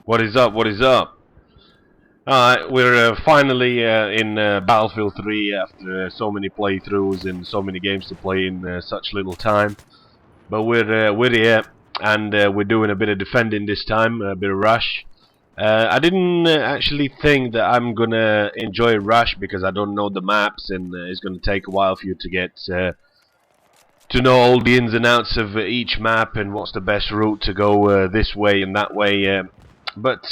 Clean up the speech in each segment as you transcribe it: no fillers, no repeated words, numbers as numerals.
What is up? What is up? Alright, we're finally in Battlefield 3 after so many playthroughs and so many games to play in such little time. But we're here and we're doing a bit of defending this time, a bit of rush. I didn't actually think that I'm gonna enjoy rush because I don't know the maps and it's gonna take a while for you to get to know all the ins and outs of each map and what's the best route to go this way and that way. But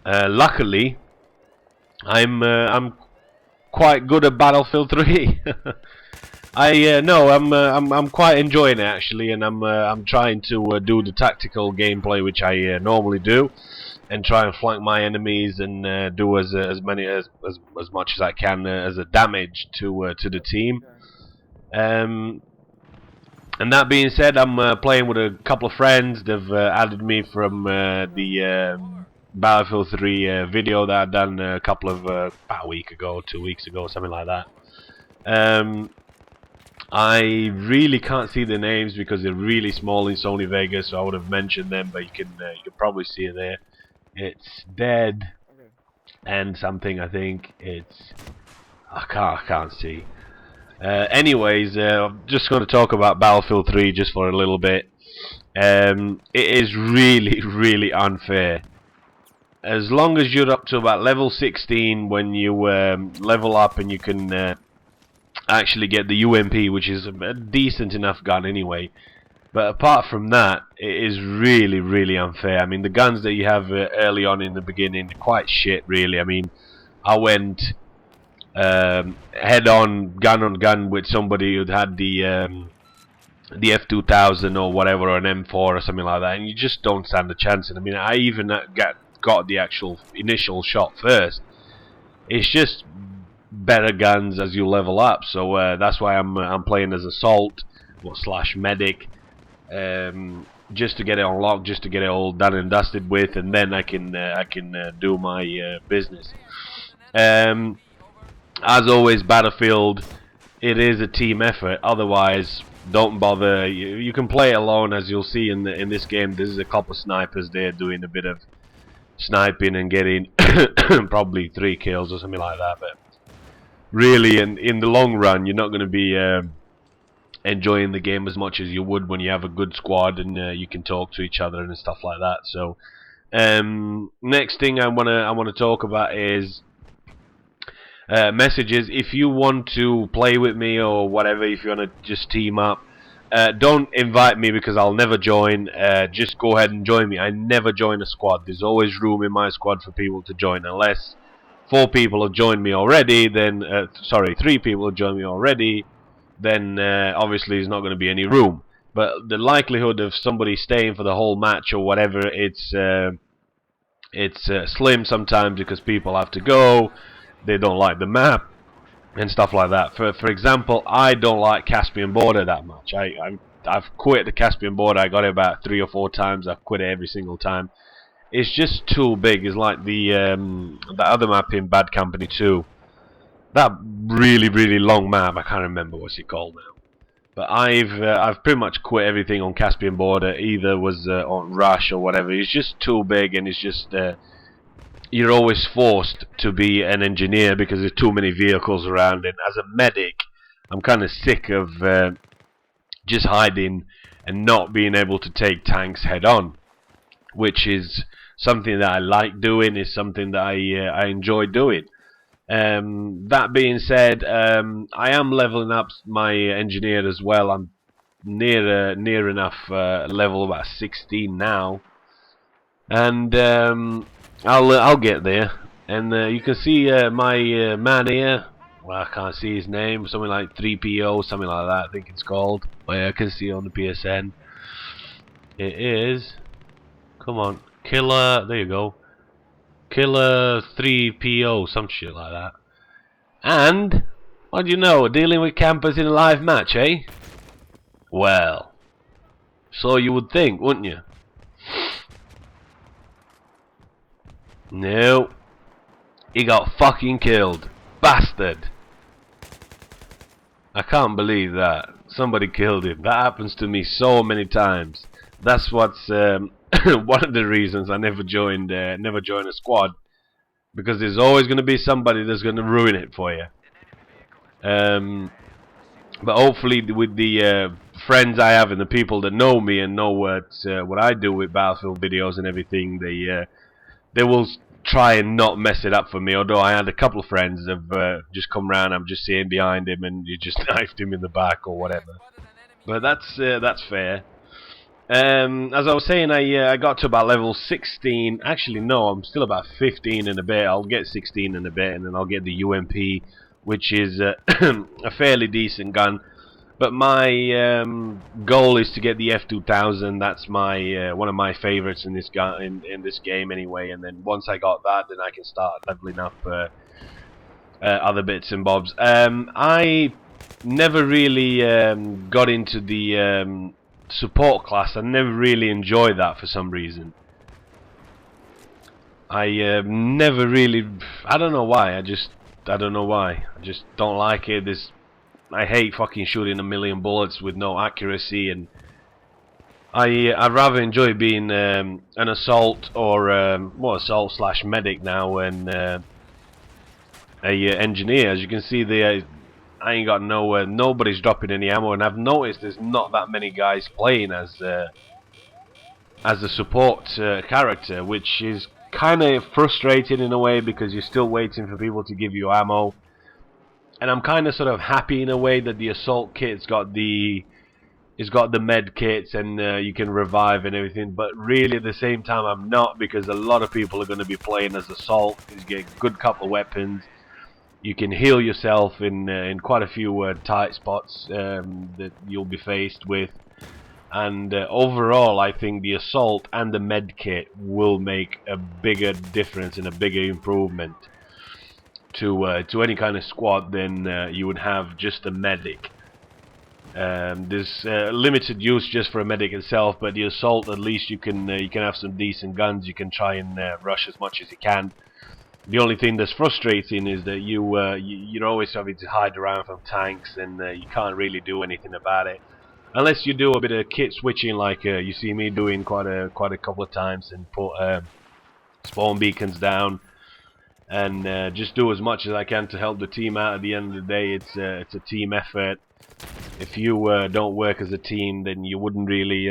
luckily, I'm quite good at Battlefield 3. I no, I'm quite enjoying it actually, and I'm trying to do the tactical gameplay which I normally do, and try and flank my enemies and do as much as I can as a damage to the team. And that being said, I'm playing with a couple of friends. They've added me from the Battlefield 3 video that I've done a couple of about a week ago, 2 weeks ago, something like that. I really can't see the names because they're really small in Sony Vegas, so I would have mentioned them, but you can probably see it there. It's Dead and something. I think it's I can't see. Anyways, I'm just going to talk about Battlefield 3 just for a little bit. It is really, really unfair. As long as you're up to about level 16, when you level up and you can actually get the UMP, which is a decent enough gun anyway. But apart from that, it is really, really unfair. I mean, the guns that you have early on in the beginning are quite shit, really. I mean, I went head on gun with somebody who'd had the F2000 or whatever, or an M4 or something like that, and you just don't stand a chance. And I mean, I even got the actual initial shot first. It's just better guns as you level up, so that's why I'm playing as assault slash medic, just to get it unlocked, just to get it all done and dusted with, and then I can do my business. As always, Battlefield, it is a team effort. Otherwise, don't bother. You can play it alone, as you'll see in this game. There's a couple of snipers there doing a bit of sniping and getting probably 3 kills or something like that. But really, in the long run, you're not going to be enjoying the game as much as you would when you have a good squad and you can talk to each other and stuff like that. So, next thing I wanna talk about is messages. If you want to play with me or whatever, if you want to just team up, don't invite me because I'll never join. Just go ahead and join me. I never join a squad. There's always room in my squad for people to join. Unless 4 people have joined me already, then sorry, 3 people have joined me already, then obviously there's not going to be any room. But the likelihood of somebody staying for the whole match or whatever, it's slim sometimes because people have to go. They don't like the map and stuff like that. For example, I don't like Caspian Border that much. I've quit the Caspian Border. I got it about 3 or 4 times. I've quit it every single time. It's just too big. It's like the other map in Bad Company 2. That really, really long map. I can't remember what's it called now. But I've pretty much quit everything on Caspian Border. Either was on Rush or whatever. It's just too big, and it's just you're always forced to be an engineer because there's too many vehicles around. And as a medic, I'm kind of sick of just hiding and not being able to take tanks head on, which is something that I like doing. Is something that I enjoy doing. That being said, I am leveling up my engineer as well. I'm near enough level about 16 now, and I'll get there. And you can see my man here. Well, I can't see his name. Something like 3PO, something like that. I think it's called. Oh, yeah, I can see on the PSN. It is. Come on, Killer. There you go. Killer 3PO, some shit like that. And what do you know? Dealing with campers in a live match, eh? Well, so you would think, wouldn't you? No. He got fucking killed. Bastard. I can't believe that. Somebody killed him. That happens to me so many times. That's what's one of the reasons I never joined a squad, because there's always going to be somebody that's going to ruin it for you. But hopefully, with the friends I have and the people that know me and know what I do with Battlefield videos and everything, they will try and not mess it up for me. Although I had a couple of friends that have just come round, I'm just sitting behind him and you just knifed him in the back or whatever. But that's fair. As I was saying, I got to about level 16. Actually, no, I'm still about 15 in a bit. I'll get 16 in a bit, and then I'll get the UMP, which is a fairly decent gun. But my goal is to get the F2000. That's my one of my favorites in this gun in this game anyway. And then once I got that, then I can start leveling up other bits and bobs. I never really got into the support class. I never really enjoyed that for some reason. I never really, I don't know why. I don't know why. I just don't like it. I hate fucking shooting a million bullets with no accuracy, and I'd rather enjoy being an assault or assault slash medic now, and a engineer. As you can see, I ain't got nobody's dropping any ammo, and I've noticed there's not that many guys playing as a support character, which is kind of frustrating in a way, because you're still waiting for people to give you ammo. And I'm kind of sort of happy in a way that the assault kit's got the med kits, and you can revive and everything. But really, at the same time, I'm not, because a lot of people are going to be playing as assault. You get a good couple of weapons. You can heal yourself in quite a few tight spots that you'll be faced with. And overall, I think the assault and the med kit will make a bigger difference and a bigger improvement to any kind of squad than you would have just a medic. There's limited use just for a medic itself, but the assault, at least you can have some decent guns. You can try and rush as much as you can. The only thing that's frustrating is that you're always having to hide around from tanks, and you can't really do anything about it unless you do a bit of kit switching, like you see me doing quite a couple of times, and put spawn beacons down, and just do as much as I can to help the team out. At the end of the day, it's a team effort. If you don't work as a team, then you wouldn't really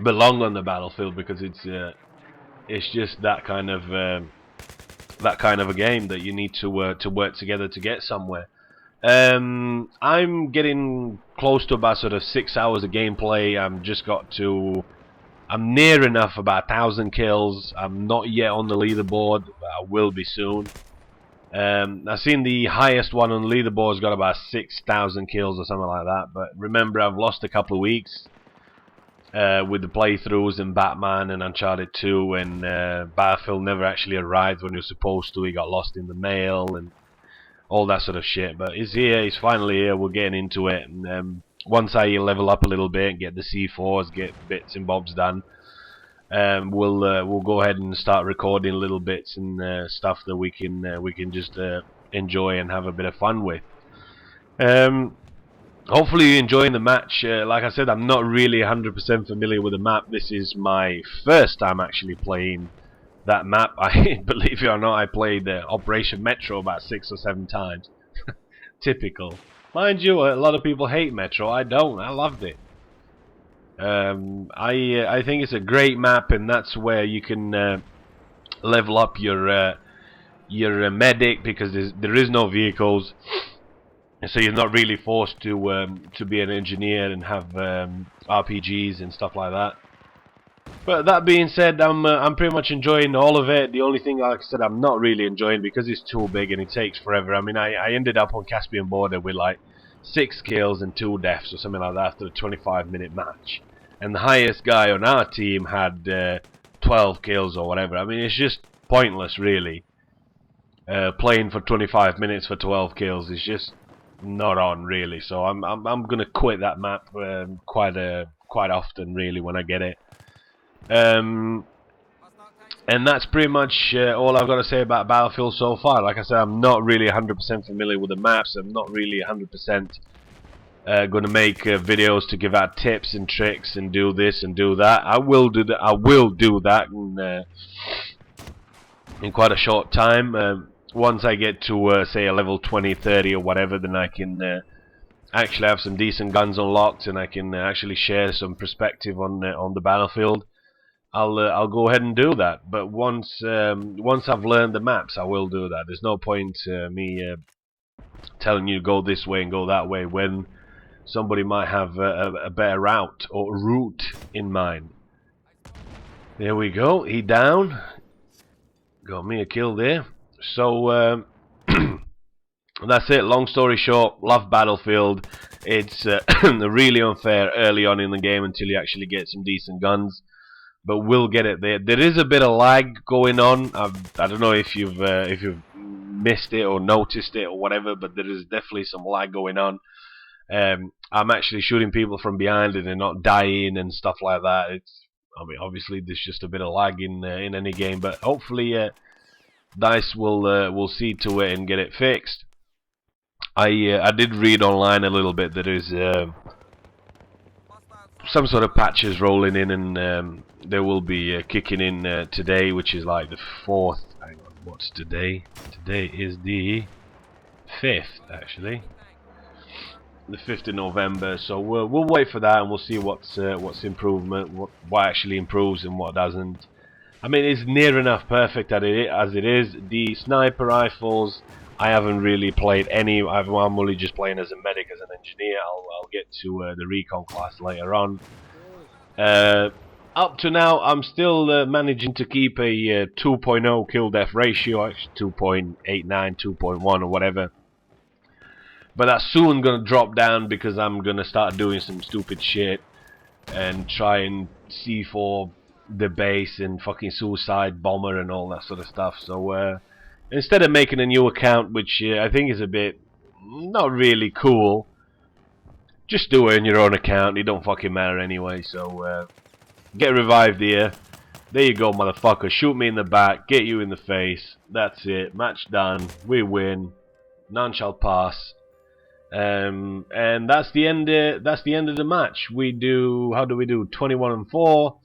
belong on the battlefield, because it's just that kind of a game that you need to work together to get somewhere. I'm getting close to about sort of 6 hours of gameplay. I'm near enough, about 1,000 kills. I'm not yet on the leaderboard, but I will be soon. I've seen the highest one on the leaderboard's got about 6,000 kills or something like that. But remember, I've lost a couple of weeks with the playthroughs in Batman and Uncharted 2, and Battlefield never actually arrived when it was supposed to. He got lost in the mail and all that sort of shit. But it's here. It's finally here. We're getting into it. And once I level up a little bit and get the C4s, get bits and bobs done, we'll go ahead and start recording little bits and stuff that we can just enjoy and have a bit of fun with. Hopefully you're enjoying the match. Like I said, I'm not really 100% familiar with the map. This is my first time actually playing that map. Believe it or not, I played Operation Metro about 6 or 7 times. Typical. Mind you, a lot of people hate Metro. I don't. I loved it. I think it's a great map, and that's where you can level up your medic, because there is no vehicles, so you're not really forced to be an engineer and have RPGs and stuff like that. But that being said, I'm pretty much enjoying all of it. The only thing, like I said, I'm not really enjoying, because it's too big and it takes forever. I mean, I ended up on Caspian Border with like 6 kills and 2 deaths or something like that after a 25-minute match. And the highest guy on our team had 12 kills or whatever. I mean, it's just pointless, really. Playing for 25 minutes for 12 kills is just not on, really. So I'm gonna quit that map quite often, really, when I get it. And that's pretty much all I've got to say about Battlefield so far. Like I said, I'm not really 100% familiar with the maps. I'm not really 100% gonna make videos to give out tips and tricks and do this and do that. I will do that. I will do that in quite a short time. Once I get to say a level 20, 30 or whatever, then I can actually have some decent guns unlocked, and I can actually share some perspective on the battlefield. I'll go ahead and do that. But once I've learned the maps, I will do that. There's no point me telling you to go this way and go that way when somebody might have a better route in mind. There we go. He down. Got me a kill there. So that's it. Long story short, love Battlefield. It's really unfair early on in the game until you actually get some decent guns, but we'll get it there. There is a bit of lag going on. I don't know if you've missed it or noticed it or whatever, but there is definitely some lag going on. I'm actually shooting people from behind and they're not dying and stuff like that. I mean, obviously there's just a bit of lag in any game, but hopefully DICE will see to it and get it fixed. I did read online a little bit that there's some sort of patches rolling in, and they will be kicking in today, which is like the 4th. Hang on, what's today? Today is the 5th, actually. The 5th of November. So we'll wait for that, and we'll see what's improvement, what actually improves and what doesn't. I mean, it's near enough perfect as it is. The sniper rifles, I haven't really played any. I'm only just playing as a medic, as an engineer. I'll get to the recon class later on. Up to now, I'm still managing to keep a 2.0 kill-death ratio, actually 2.89, 2.1 or whatever. But that's soon going to drop down because I'm going to start doing some stupid shit and try and C4 the base and fucking suicide bomber and all that sort of stuff. So instead of making a new account, which I think is a bit not really cool, just do it in your own account. It don't fucking matter anyway. So get revived here. There you go, motherfucker. Shoot me in the back, get you in the face. That's it. Match done. We win. None shall pass. And that's the end. That's the end of the match. We do. How do we do? 21 and 4.